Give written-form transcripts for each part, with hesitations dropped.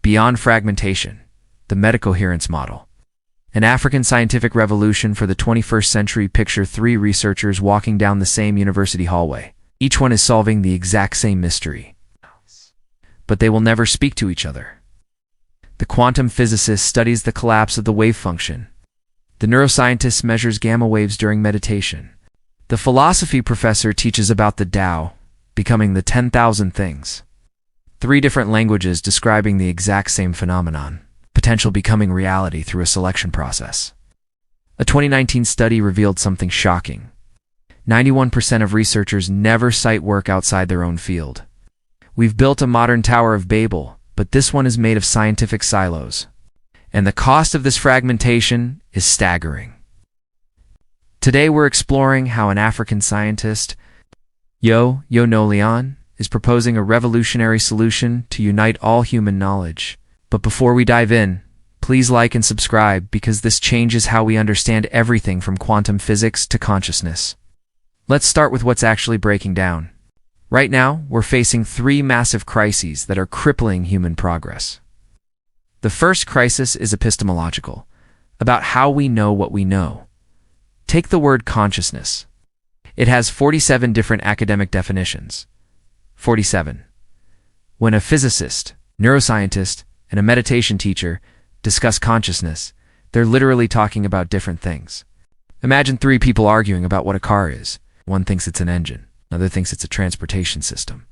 Beyond fragmentation, the Meta-Coherence Model. An African scientific revolution for the 21st century. Picture three researchers walking down the same university hallway. Each one is solving the exact same mystery, but they will never speak to each other. The quantum physicist studies the collapse of the wave function. The neuroscientist measures gamma waves during meditation. The philosophy professor teaches about the Tao, becoming the 10,000 things. Three different languages describing the exact same phenomenon, potential becoming reality through a selection process. A 2019 study revealed something shocking. 91% of researchers never cite work outside their own field. We've built a modern Tower of Babel, but this one is made of scientific silos. And the cost of this fragmentation is staggering. Today we're exploring how an African scientist, Njoh Njoh Leon, is proposing a revolutionary solution to unite all human knowledge. But before we dive in, please like and subscribe because this changes how we understand everything from quantum physics to consciousness. Let's start with what's actually breaking down. Right now, we're facing three massive crises that are crippling human progress. The first crisis is epistemological, about how we know what we know. Take the word consciousness. It has 47 different academic definitions. 47. When a physicist, neuroscientist, and a meditation teacher discuss consciousness, they're literally talking about different things. Imagine three people arguing about what a car is. One thinks it's an engine, another thinks it's a transportation system,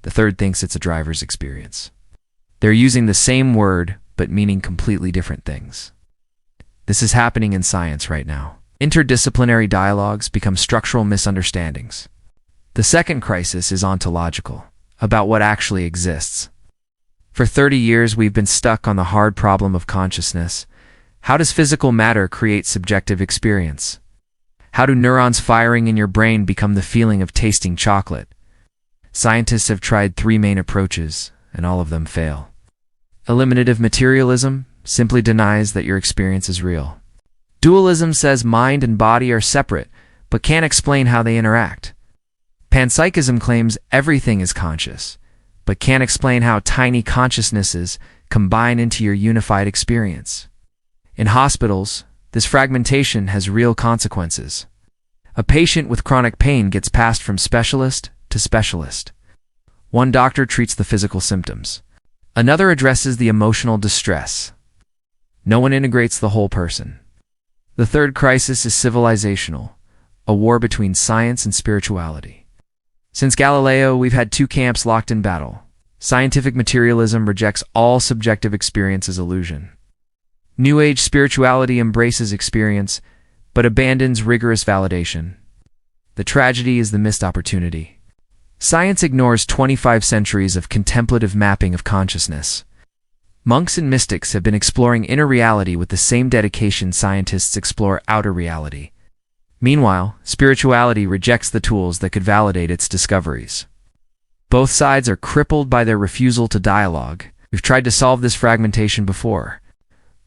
the third thinks it's a driver's experience. They're using the same word, but meaning completely different things. This is happening in science right now. Interdisciplinary dialogues become structural misunderstandings. The second crisis is ontological, about what actually exists. For 30 years, we've been stuck on the hard problem of consciousness. How does physical matter create subjective experience? How do neurons firing in your brain become the feeling of tasting chocolate? Scientists have tried three main approaches, and all of them fail. Eliminative materialism simply denies that your experience is real. Dualism says mind and body are separate, but can't explain how they interact. Panpsychism claims everything is conscious, but can't explain how tiny consciousnesses combine into your unified experience. In hospitals, this fragmentation has real consequences. A patient with chronic pain gets passed from specialist to specialist. One doctor treats the physical symptoms. Another addresses the emotional distress. No one integrates the whole person. The third crisis is civilizational, a war between science and spirituality. Since Galileo, we've had two camps locked in battle. Scientific materialism rejects all subjective experience as illusion. New Age spirituality embraces experience, but abandons rigorous validation. The tragedy is the missed opportunity. Science ignores 25 centuries of contemplative mapping of consciousness. Monks and mystics have been exploring inner reality with the same dedication scientists explore outer reality. Meanwhile, spirituality rejects the tools that could validate its discoveries. Both sides are crippled by their refusal to dialogue. We've tried to solve this fragmentation before.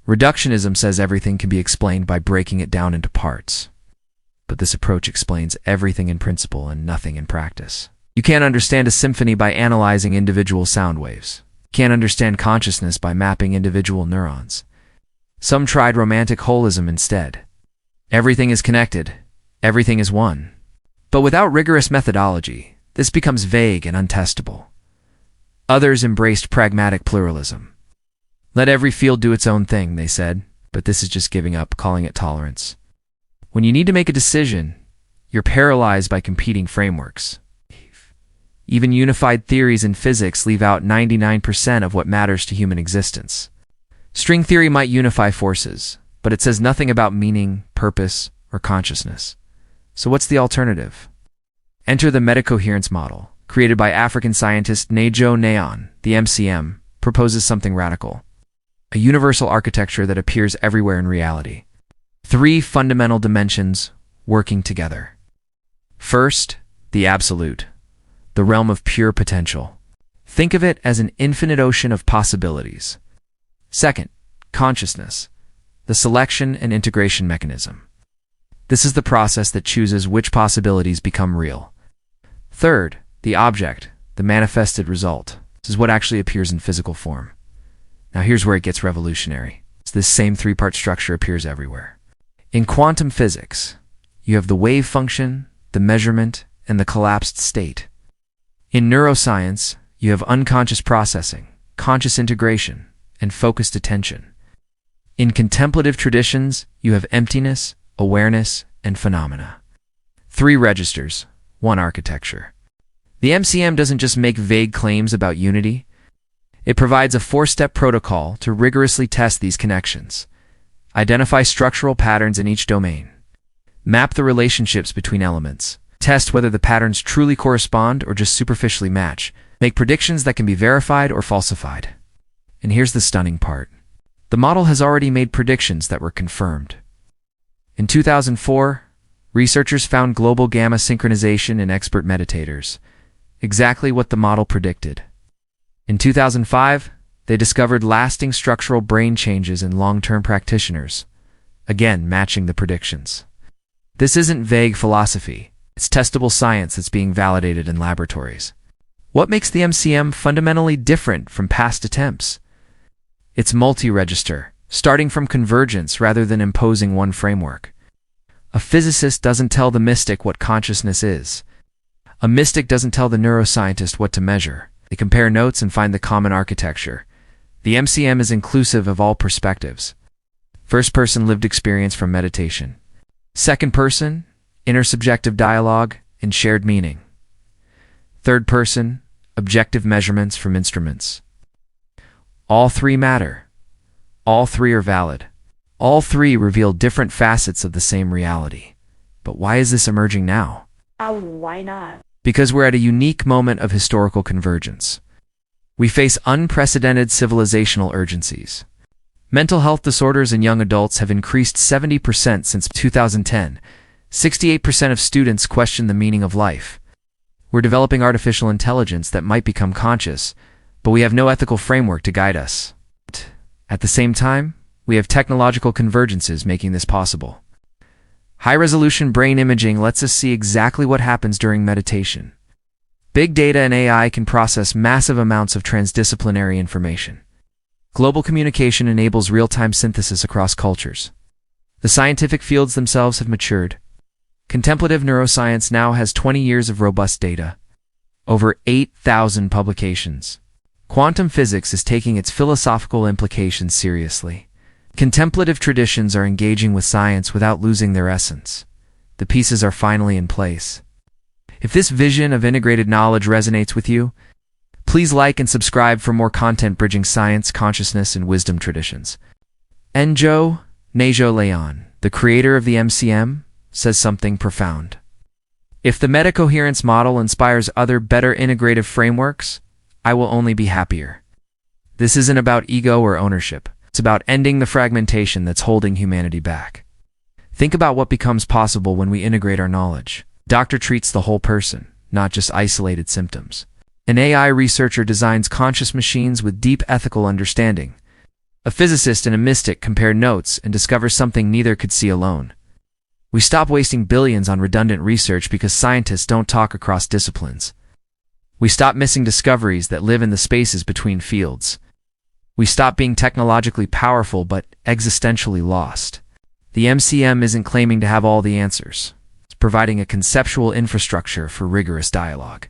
Reductionism says everything can be explained by breaking it down into parts. But this approach explains everything in principle and nothing in practice. You can't understand a symphony by analyzing individual sound waves. You can't understand consciousness by mapping individual neurons. Some tried romantic holism instead. Everything is connected. Everything is one. But without rigorous methodology, this becomes vague and untestable. Others embraced pragmatic pluralism. Let every field do its own thing, they said, but this is just giving up, calling it tolerance. When you need to make a decision, you're paralyzed by competing frameworks. Even unified theories in physics leave out 99% of what matters to human existence. String theory might unify forces, but it says nothing about meaning, purpose, or consciousness. So what's the alternative? Enter the Meta-Coherence Model, created by African scientist Njoh Njoh Leon. The MCM proposes something radical. A universal architecture that appears everywhere in reality. Three fundamental dimensions working together. First, the absolute, the realm of pure potential. Think of it as an infinite ocean of possibilities. Second, consciousness, the selection and integration mechanism. This is the process that chooses which possibilities become real. Third, the object, the manifested result. This is what actually appears in physical form. Now here's where it gets revolutionary. This same three-part structure appears everywhere. In quantum physics, you have the wave function, the measurement, and the collapsed state. In neuroscience, you have unconscious processing, conscious integration, and focused attention. In contemplative traditions, you have emptiness, awareness, and phenomena. 3 registers, 1 architecture. The MCM doesn't just make vague claims about unity. It provides a 4-step protocol to rigorously test these connections. Identify structural patterns in each domain. Map the relationships between elements. Test whether the patterns truly correspond or just superficially match. Make predictions that can be verified or falsified. And here's the stunning part. The model has already made predictions that were confirmed. In 2004, researchers found global gamma synchronization in expert meditators, exactly what the model predicted. In 2005, they discovered lasting structural brain changes in long-term practitioners, again matching the predictions. This isn't vague philosophy, it's testable science that's being validated in laboratories. What makes the MCM fundamentally different from past attempts? It's multi-register, starting from convergence rather than imposing one framework. A physicist doesn't tell the mystic what consciousness is. A mystic doesn't tell the neuroscientist what to measure. They compare notes and find the common architecture. The MCM is inclusive of all perspectives. First person, lived experience from meditation. Second person, intersubjective dialogue and shared meaning. Third person, objective measurements from instruments. All 3 matter. All 3 are valid. All 3 reveal different facets of the same reality. But why is this emerging now? Why not? Because we're at a unique moment of historical convergence. We face unprecedented civilizational urgencies. Mental health disorders in young adults have increased 70% since 2010. 68% of students question the meaning of life. We're developing artificial intelligence that might become conscious, but we have no ethical framework to guide us. At the same time, we have technological convergences making this possible. High-resolution brain imaging lets us see exactly what happens during meditation. Big data and AI can process massive amounts of transdisciplinary information. Global communication enables real-time synthesis across cultures. The scientific fields themselves have matured. Contemplative neuroscience now has 20 years of robust data. Over 8,000 publications. Quantum physics is taking its philosophical implications seriously. Contemplative traditions are engaging with science without losing their essence. The pieces are finally in place. If this vision of integrated knowledge resonates with you, please like and subscribe for more content bridging science, consciousness, and wisdom traditions. Njoh Njoh Leon, the creator of the MCM, says something profound. If the Meta-Coherence Model inspires other better integrative frameworks, I will only be happier. This isn't about ego or ownership. It's about ending the fragmentation that's holding humanity back. Think about what becomes possible when we integrate our knowledge. Doctor treats the whole person, not just isolated symptoms. An AI researcher designs conscious machines with deep ethical understanding. A physicist and a mystic compare notes and discover something neither could see alone. We stop wasting billions on redundant research because scientists don't talk across disciplines. We stop missing discoveries that live in the spaces between fields. We stop being technologically powerful but existentially lost. The MCM isn't claiming to have all the answers. It's providing a conceptual infrastructure for rigorous dialogue.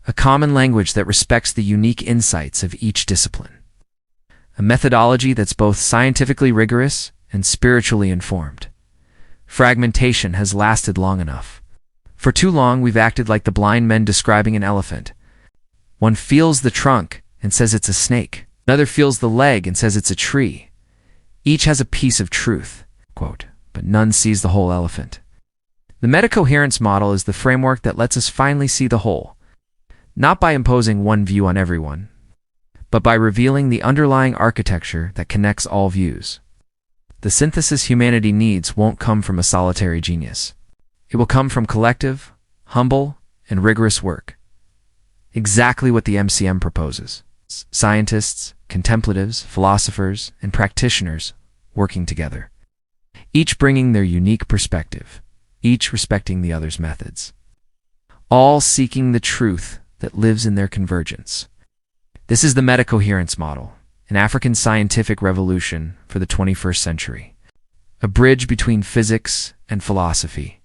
A common language that respects the unique insights of each discipline. A methodology that's both scientifically rigorous and spiritually informed. Fragmentation has lasted long enough. For too long, we've acted like the blind men describing an elephant. One feels the trunk and says it's a snake. Another feels the leg and says it's a tree. Each has a piece of truth, quote, but none sees the whole elephant. The Meta-Coherence Model is the framework that lets us finally see the whole, not by imposing one view on everyone, but by revealing the underlying architecture that connects all views. The synthesis humanity needs won't come from a solitary genius. It will come from collective, humble, and rigorous work. Exactly what the MCM proposes. Scientists, contemplatives, philosophers, and practitioners working together. Each bringing their unique perspective, each respecting the other's methods. All seeking the truth that lives in their convergence. This is the Meta-Coherence Model, an African scientific revolution for the 21st century. A bridge between physics and philosophy,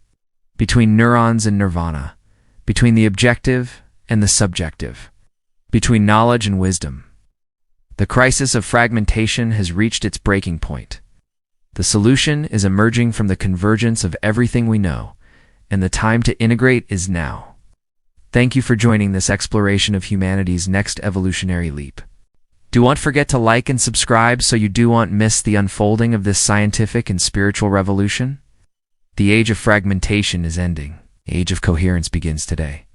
between neurons and nirvana, between the objective and the subjective, between knowledge and wisdom. The crisis of fragmentation has reached its breaking point. The solution is emerging from the convergence of everything we know, and the time to integrate is now. Thank you for joining this exploration of humanity's next evolutionary leap. Do not forget to like and subscribe so you do not miss the unfolding of this scientific and spiritual revolution. The age of fragmentation is ending. The age of coherence begins today.